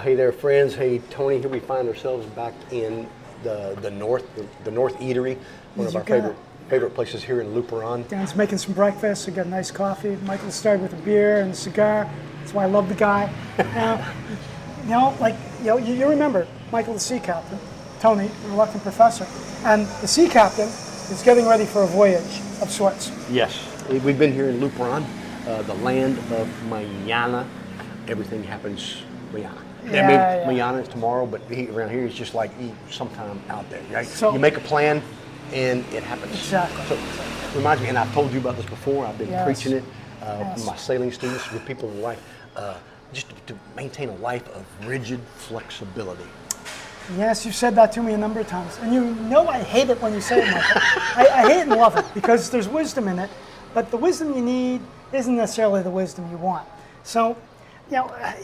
Hey there, friends. Hey, Tony. Here we find ourselves back in the North Eatery, one of our favorite places here in Luperon. Dan's making some breakfast. We got a nice coffee. Michael started with a beer and a cigar. That's why I love the guy. You remember Michael, the sea captain, Tony, the reluctant professor, and the sea captain is getting ready for a voyage of sorts. Yes, we've been here in Luperon, the land of mañana. Everything happens mañana. Mañana is tomorrow, but around here it's just like sometime out there. Right? So you make a plan, and it happens. Exactly. So it reminds me, and I've told you about this before. I've been preaching it with my sailing students, with people in life, just to maintain a life of rigid flexibility. Yes, you've said that to me a number of times, and you know I hate it when you say it, Michael. I hate and love it because there's wisdom in it, but the wisdom you need isn't necessarily the wisdom you want. So,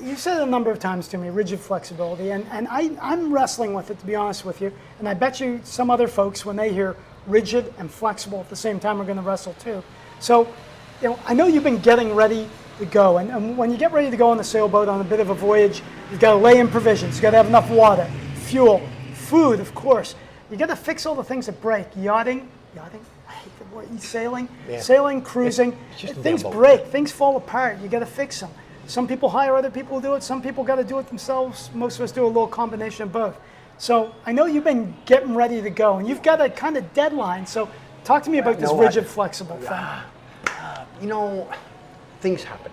you said it a number of times to me, rigid flexibility, and I'm wrestling with it, to be honest with you, and I bet you some other folks, when they hear rigid and flexible at the same time, are going to wrestle too. So, I know you've been getting ready to go, and when you get ready to go on the sailboat on a bit of a voyage, you've got to lay in provisions, you've got to have enough water, fuel, food, of course. You got to fix all the things that break. Yachting, I hate the word, sailing, cruising, things break, things fall apart, you got to fix them. Some people hire other people to do it. Some people got to do it themselves. Most of us do a little combination of both. So I know you've been getting ready to go, and you've got a kind of deadline. So talk to me about this rigid, flexible thing. Things happen.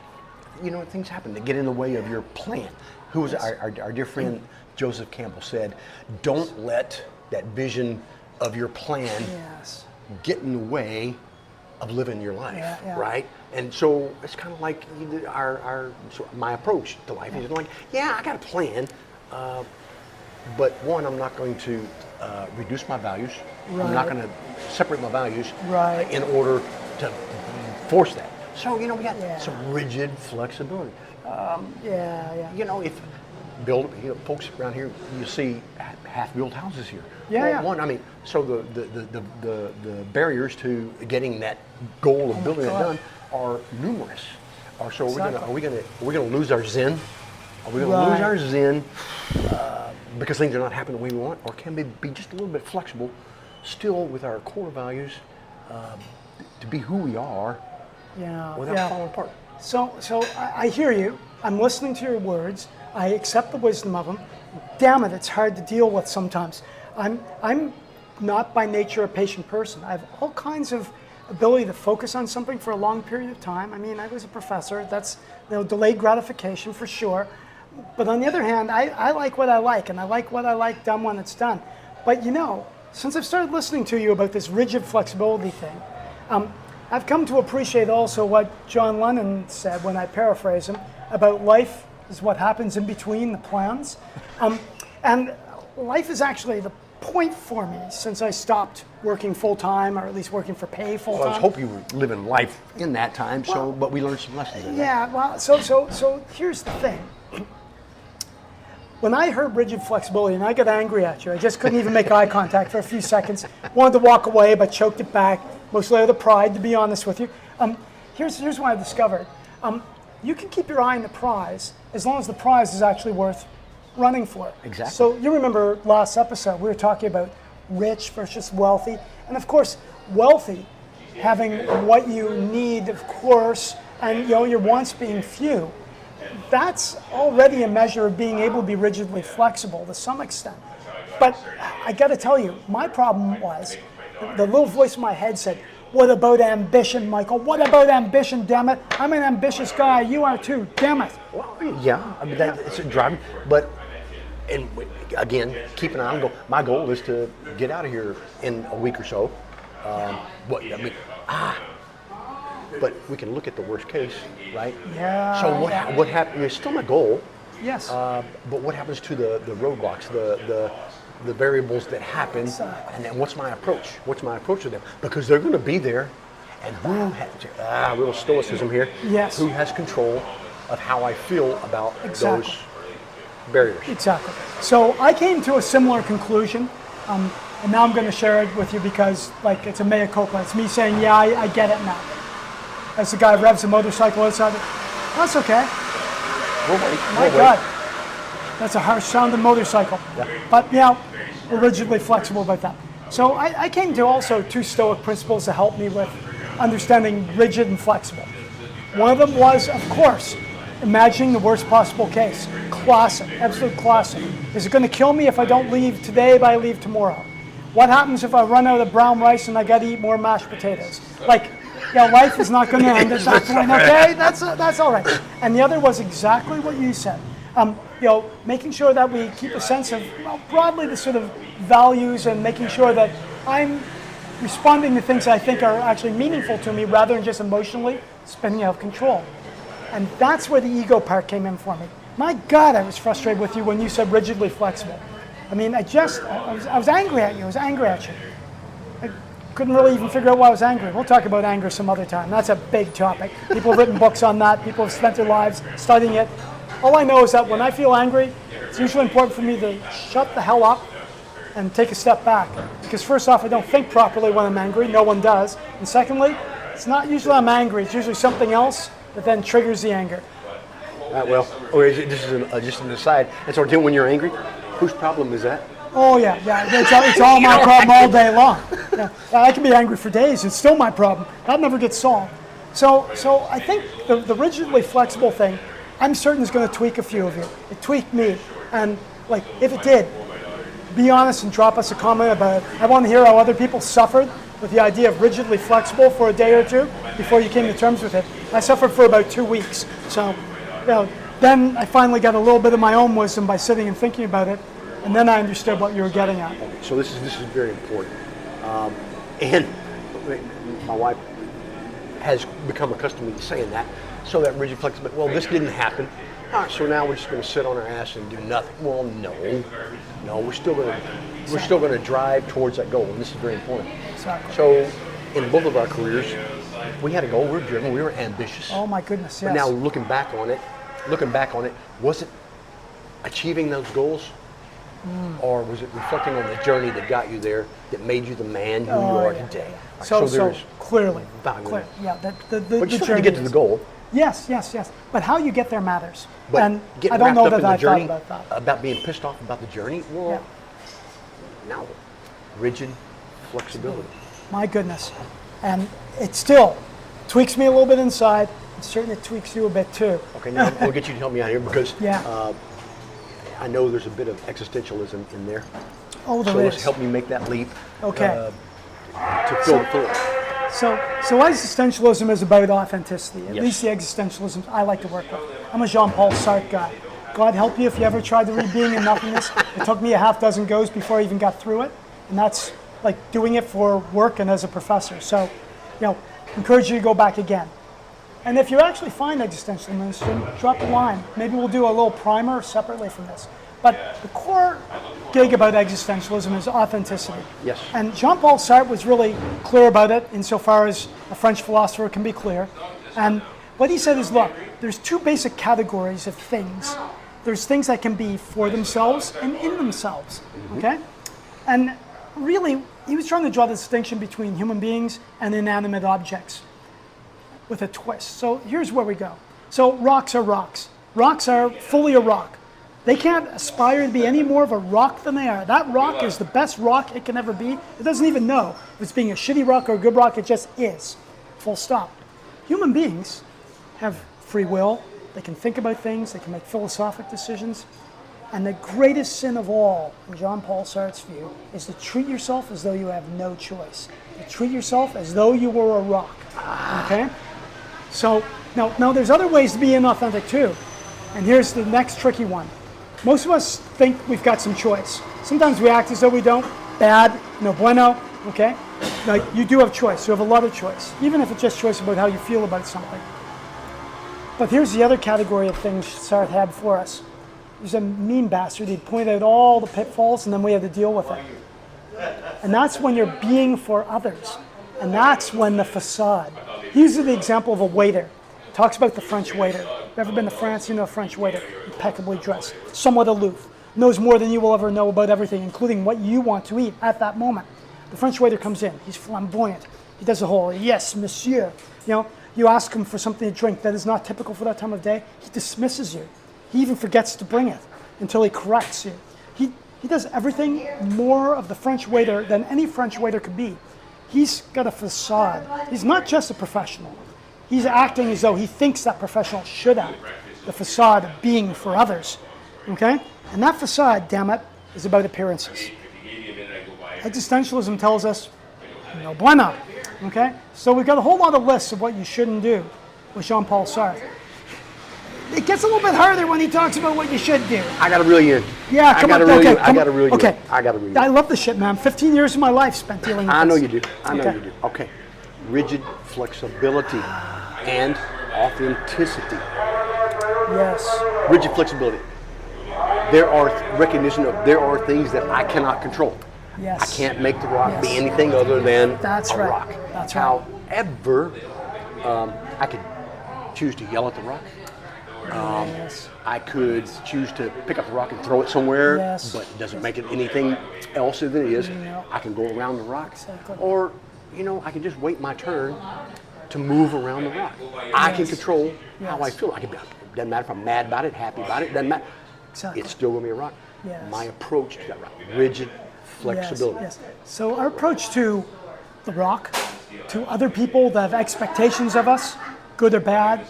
Things happen that get in the way of your plan. Who was our dear friend Joseph Campbell said, "Don't let that vision of your plan get in the way of living your life." Right? And so it's kind of like my approach to life is like, I got a plan, but one, I'm not going to reduce my values. Right. I'm not going to separate my values in order to force that. So we got some rigid flexibility. If folks around here, you see half-built houses here. So the barriers to getting that goal of building it done are numerous. So are we going to lose our zen? Are we going to lose our zen because things are not happening the way we want, or can we be just a little bit flexible, still with our core values, to be who we are, without falling apart? So I hear you. I'm listening to your words. I accept the wisdom of them. Damn it, it's hard to deal with sometimes. I'm not by nature a patient person. I have all kinds of ability to focus on something for a long period of time. I mean, I was a professor. That's delayed gratification for sure. But on the other hand, I like what I like, and I like what I like done when it's done. But since I've started listening to you about this rigid flexibility thing, I've come to appreciate also what John Lennon said, when I paraphrase him, about life is what happens in between the plans. And life is actually the point for me since I stopped working full-time, or at least working for pay full-time. Well, I hope you were living life in that time, but we learned some lessons in that. So here's the thing. When I heard rigid flexibility, and I got angry at you, I just couldn't even make eye contact for a few seconds. Wanted to walk away, but choked it back, mostly out of pride, to be honest with you. Here's what I discovered. You can keep your eye on the prize as long as the prize is actually worth running for. Exactly. So you remember last episode, we were talking about rich versus wealthy. And of course, wealthy, having what you need, of course, and your wants being few. That's already a measure of being able to be rigidly flexible to some extent. But I got to tell you, my problem was, the little voice in my head said, "What about ambition, Michael? What about ambition, damn it? I'm an ambitious guy. You are too, damn it." Well, it's a driving. But, and again, keep an eye on the goal. My goal is to get out of here in a week or so. But we can look at the worst case, right? Yeah. So what happened? It's still my goal. Yes. But what happens to the roadblocks, the variables that happen, and then what's my approach? What's my approach to them? Because they're going to be there, and who has real stoicism here? Yes. Who has control of how I feel about those barriers? Exactly. So I came to a similar conclusion, and now I'm going to share it with you because, it's a mea culpa. It's me saying, I get it now. As the guy revs a motorcycle outside. That's okay. We'll wait. My God. That's a harsh sounding motorcycle. Yeah. But yeah, we're rigidly flexible about that. So I came to also 2 Stoic principles to help me with understanding rigid and flexible. One of them was, of course, imagining the worst possible case. Classic, absolute classic. Is it going to kill me if I don't leave today, but I leave tomorrow? What happens if I run out of brown rice and I got to eat more mashed potatoes? Like, yeah, life is not going to end at that point, okay? That's all right. And the other was exactly what you said. Making sure that we keep a sense of, broadly the sort of values and making sure that I'm responding to things that I think are actually meaningful to me rather than just emotionally spinning out of control. And that's where the ego part came in for me. My God, I was frustrated with you when you said rigidly flexible. I mean, I was angry at you. I was angry at you. I couldn't really even figure out why I was angry. We'll talk about anger some other time. That's a big topic. People have written books on that. People have spent their lives studying it. All I know is that when I feel angry, it's usually important for me to shut the hell up and take a step back. Because first off, I don't think properly when I'm angry. No one does. And secondly, it's not usually I'm angry. It's usually something else that then triggers the anger. This is just an aside. And so when you're angry, whose problem is that? Oh yeah. It's all my problem all day long. Yeah. I can be angry for days. It's still my problem. That never gets solved. So I think the rigidly flexible thing, I'm certain is going to tweak a few of you. It tweaked me, and like if it did, be honest and drop us a comment about it. I want to hear how other people suffered with the idea of rigidly flexible for a day or two before you came to terms with it. I suffered for about 2 weeks. So, then I finally got a little bit of my own wisdom by sitting and thinking about it, and then I understood what you were getting at. So this is very important, and my wife has become accustomed to saying that. So that rigid flexibility. Well, this didn't happen. So now we're just going to sit on our ass and do nothing. Well, no, we're still going to drive towards that goal, and this is very important. Exactly. So, in both of our careers, we had a goal. We were driven. We were ambitious. Oh my goodness! Yes. But now looking back on it, was it achieving those goals, or was it reflecting on the journey that got you there, that made you the man who you are today? Yeah. So clearly, yeah. But you still have to get to the goal. Yes. But how you get there matters. But and getting I don't know wrapped up that in the I journey, thought about that. about being pissed off about the journey, well, no. Rigid flexibility. My goodness. And it still tweaks me a little bit inside. And certainly it tweaks you a bit too. Okay, now we'll get you to help me out here because Yeah. I know there's a bit of existentialism in there. Oh, there so is. let's help me make that leap. Okay. To fill the full. So existentialism is about authenticity. At Yes. least the existentialism I like to work with. I'm a Jean-Paul Sartre guy. God help you if you ever tried to read Being and Nothingness. It took me a half dozen goes before I even got through it. And that's like doing it for work and as a professor. So, encourage you to go back again. And if you actually find existentialism, drop a line. Maybe we'll do a little primer separately from this. But the core gig about existentialism is authenticity. Yes. And Jean-Paul Sartre was really clear about it insofar as a French philosopher can be clear. And what he said is, look, there's 2 basic categories of things. There's things that can be for themselves and in themselves, okay? And really, he was trying to draw the distinction between human beings and inanimate objects with a twist. So here's where we go. So rocks are rocks. Rocks are fully a rock. They can't aspire to be any more of a rock than they are. That rock is the best rock it can ever be. It doesn't even know if it's being a shitty rock or a good rock. It just is. Full stop. Human beings have free will. They can think about things. They can make philosophic decisions. And the greatest sin of all, in Jean-Paul Sartre's view, is to treat yourself as though you have no choice. To treat yourself as though you were a rock. Okay? So now there's other ways to be inauthentic too. And here's the next tricky one. Most of us think we've got some choice. Sometimes we act as though we don't. Bad, no bueno, okay? Like, you do have choice. You have a lot of choice, even if it's just choice about how you feel about something. But here's the other category of things Sartre had for us. He's a mean bastard. He'd point out all the pitfalls, and then we had to deal with it. And that's when you're being for others. And that's when the facade. He uses the example of a waiter. Talks about the French waiter. If you've ever been to France, you know a French waiter. Impeccably dressed, somewhat aloof, knows more than you will ever know about everything, including what you want to eat at that moment. The French waiter comes in. He's flamboyant. He does the whole, yes, monsieur. You ask him for something to drink that is not typical for that time of day. He dismisses you. He even forgets to bring it. until he corrects you. He does everything more of the French waiter than any French waiter could be. He's got a facade. He's not just a professional. He's acting as though he thinks that professional should act. The facade of being for others, okay? And that facade, damn it, is about appearances. Existentialism tells us, no bueno, okay? So we've got a whole lot of lists of what you shouldn't do with Jean-Paul Sartre. It gets a little bit harder when he talks about what you should do. I got to reel you in. Yeah, come on. Okay, I got to reel you in. Okay. I got to reel you in. I love this shit, man. 15 years of my life spent dealing with this. I know you do. I know you do. Okay. Rigid flexibility and authenticity. Yes. Rigid flexibility. There are recognition of there are things that I cannot control. Yes. I can't make the rock be anything other than a rock. That's right. However, I could choose to yell at the rock. Yes. I could choose to pick up the rock and throw it somewhere, but it doesn't make it anything else than it is. No. I can go around the rock, Exactly. or I can just wait my turn to move around the rock. I can control how I feel. It doesn't matter if I'm mad about it, happy about it. Doesn't matter. Exactly. It's still going to be a rock. Yes. My approach to that rock, rigid flexibility. Yes. So our approach to the rock, to other people that have expectations of us, good or bad,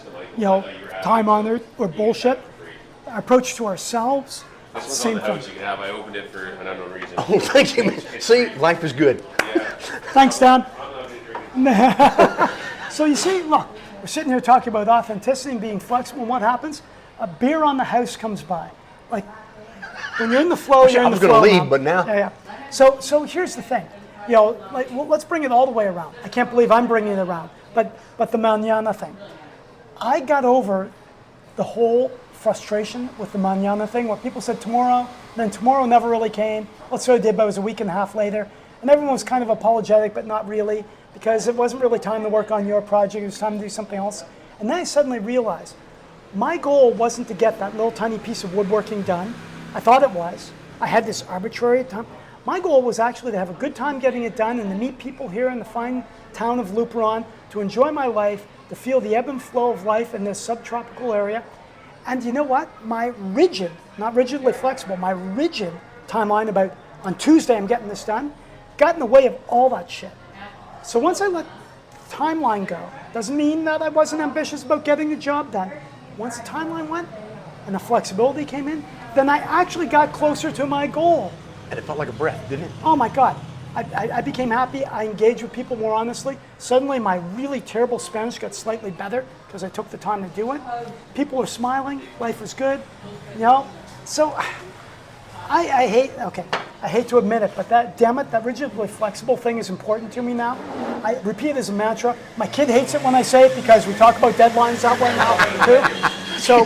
time honored or bullshit. Our approach to ourselves, same thing. I opened it for an unknown reason. Oh, thank you, man. See, life is good. Thanks, Dan. So you see, look, we're sitting here talking about authenticity and being flexible. And what happens? A beer on the house comes by. Like when you're in the flow, you're in the flow. I was going to leave, but now. Yeah. So here's the thing. Let's bring it all the way around. I can't believe I'm bringing it around. But the mañana thing. I got over the whole frustration with the mañana thing, where people said tomorrow, then tomorrow never really came. What I did, but it was a week and a half later. And everyone was kind of apologetic, but not really, because it wasn't really time to work on your project. It was time to do something else. And then I suddenly realized my goal wasn't to get that little tiny piece of woodworking done. I thought it was. I had this arbitrary time. My goal was actually to have a good time getting it done and to meet people here in the fine town of Luperon, to enjoy my life, to feel the ebb and flow of life in this subtropical area. And you know what? My rigid, not rigidly flexible, my rigid timeline about on Tuesday I'm getting this done, got in the way of all that shit. So once I let the timeline go, doesn't mean that I wasn't ambitious about getting the job done. Once the timeline went and the flexibility came in, then I actually got closer to my goal. And it felt like a breath, didn't it? Oh my God. I became happy. I engaged with people more honestly. Suddenly my really terrible Spanish got slightly better because I took the time to do it. People are smiling. Life is good. So I hate to admit it, but that rigidly flexible thing is important to me now. I repeat it as a mantra. My kid hates it when I say it because we talk about deadlines that way now too. So,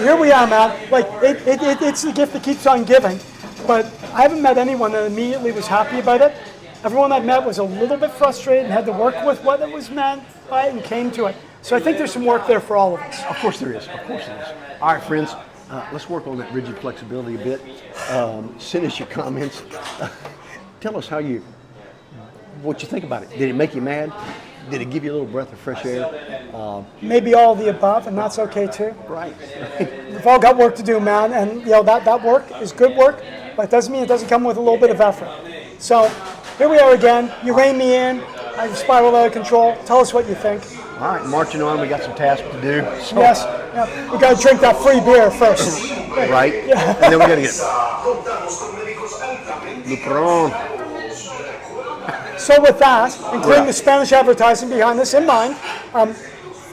here we are, man. Like it's the gift that keeps on giving. But I haven't met anyone that immediately was happy about it. Everyone I've met was a little bit frustrated and had to work with what it was meant by it and came to it. So I think there's some work there for all of us. Of course there is. Of course there is. All right, friends, let's work on that rigid flexibility a bit. Send us your comments. Tell us what you think about it. Did it make you mad? Did it give you a little breath of fresh air? Maybe all of the above, and that's okay too. Right. We've all got work to do, man, and that work is good work, but it doesn't mean it doesn't come with a little bit of effort. So here we are again. You rein me in. I spiral out of control. Tell us what you think. All right, marching on. We got some tasks to do. So. Yes. Yeah, we got to drink that free beer first. Right. Yeah. And then we got to get Luperon. So with that, including the Spanish advertising behind this in mind,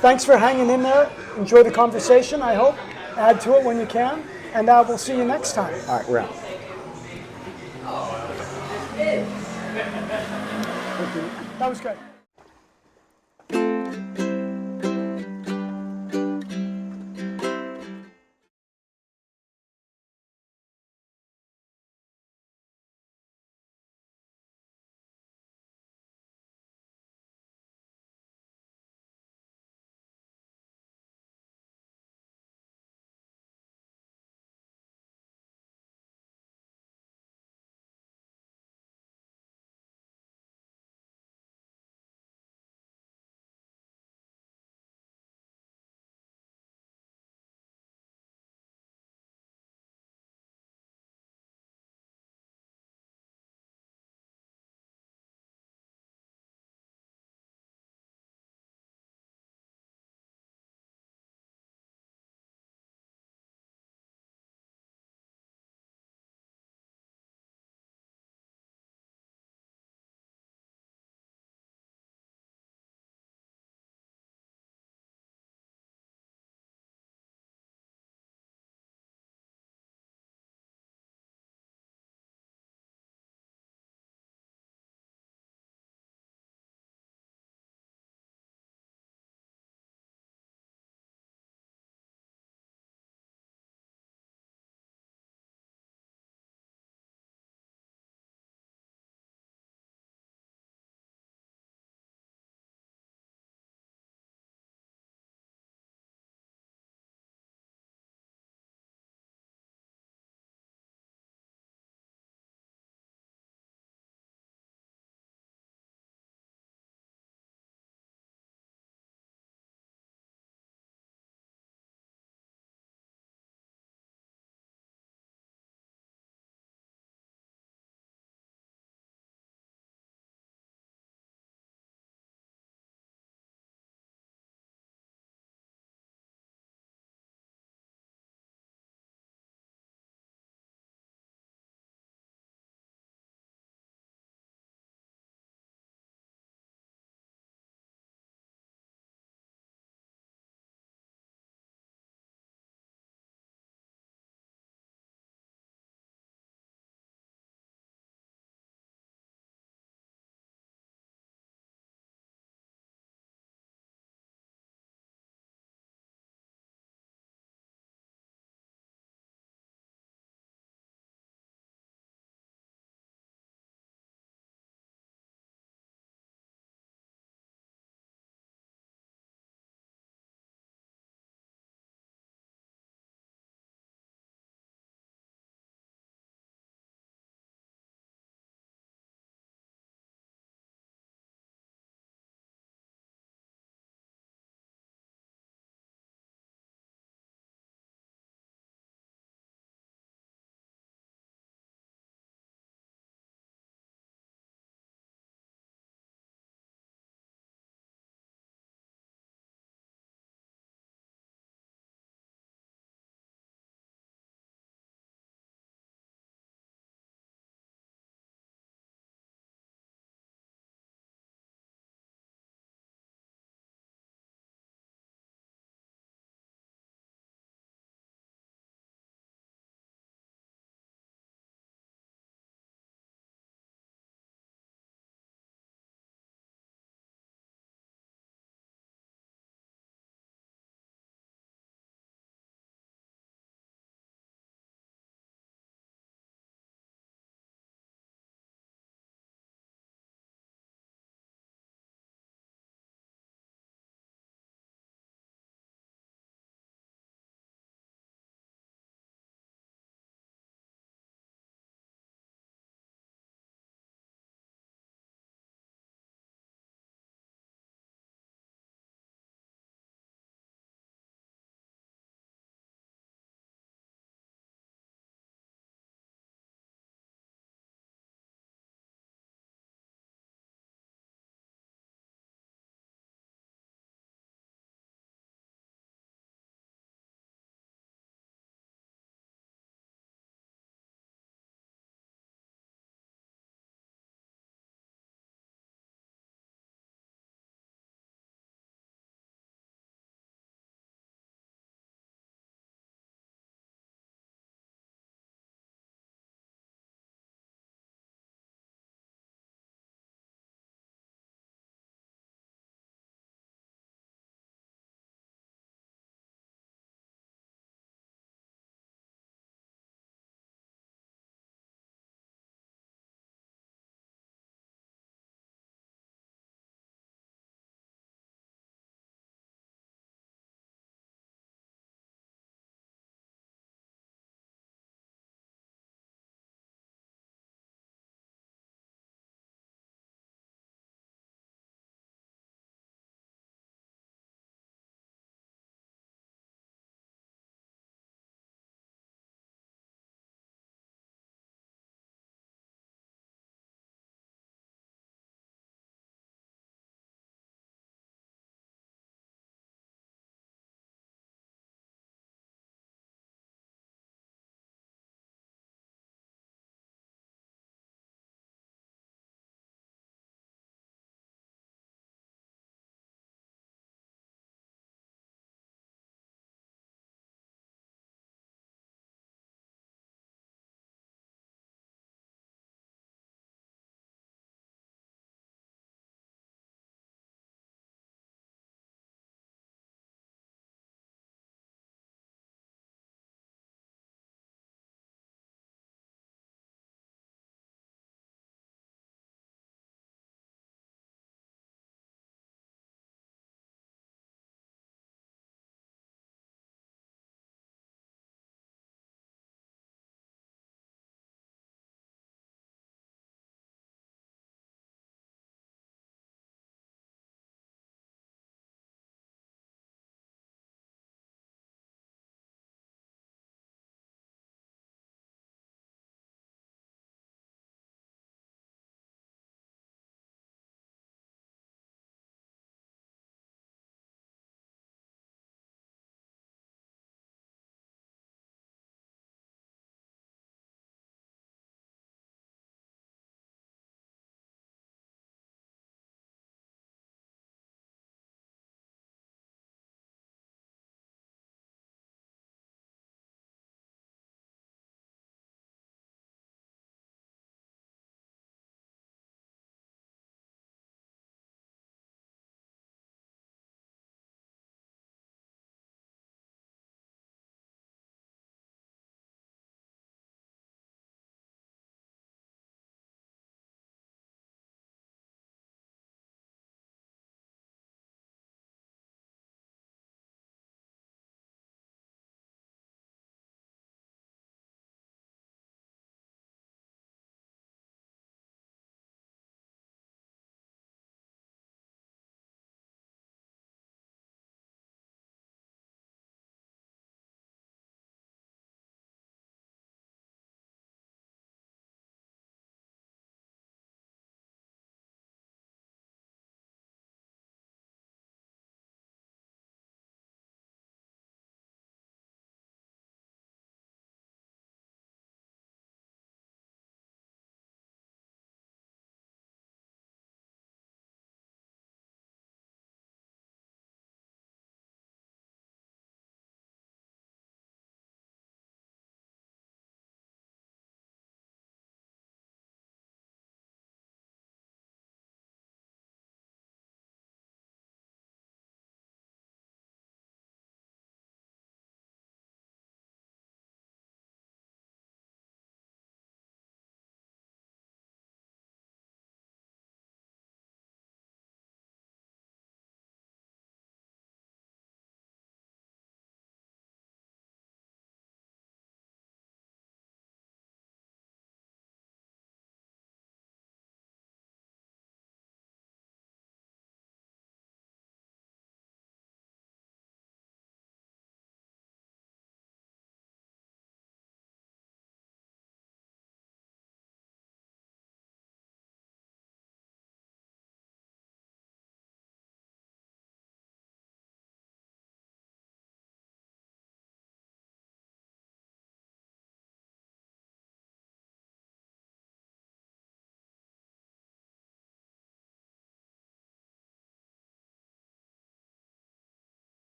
thanks for hanging in there. Enjoy the conversation, I hope. Add to it when you can. And we'll see you next time. All right, we're out. That was good.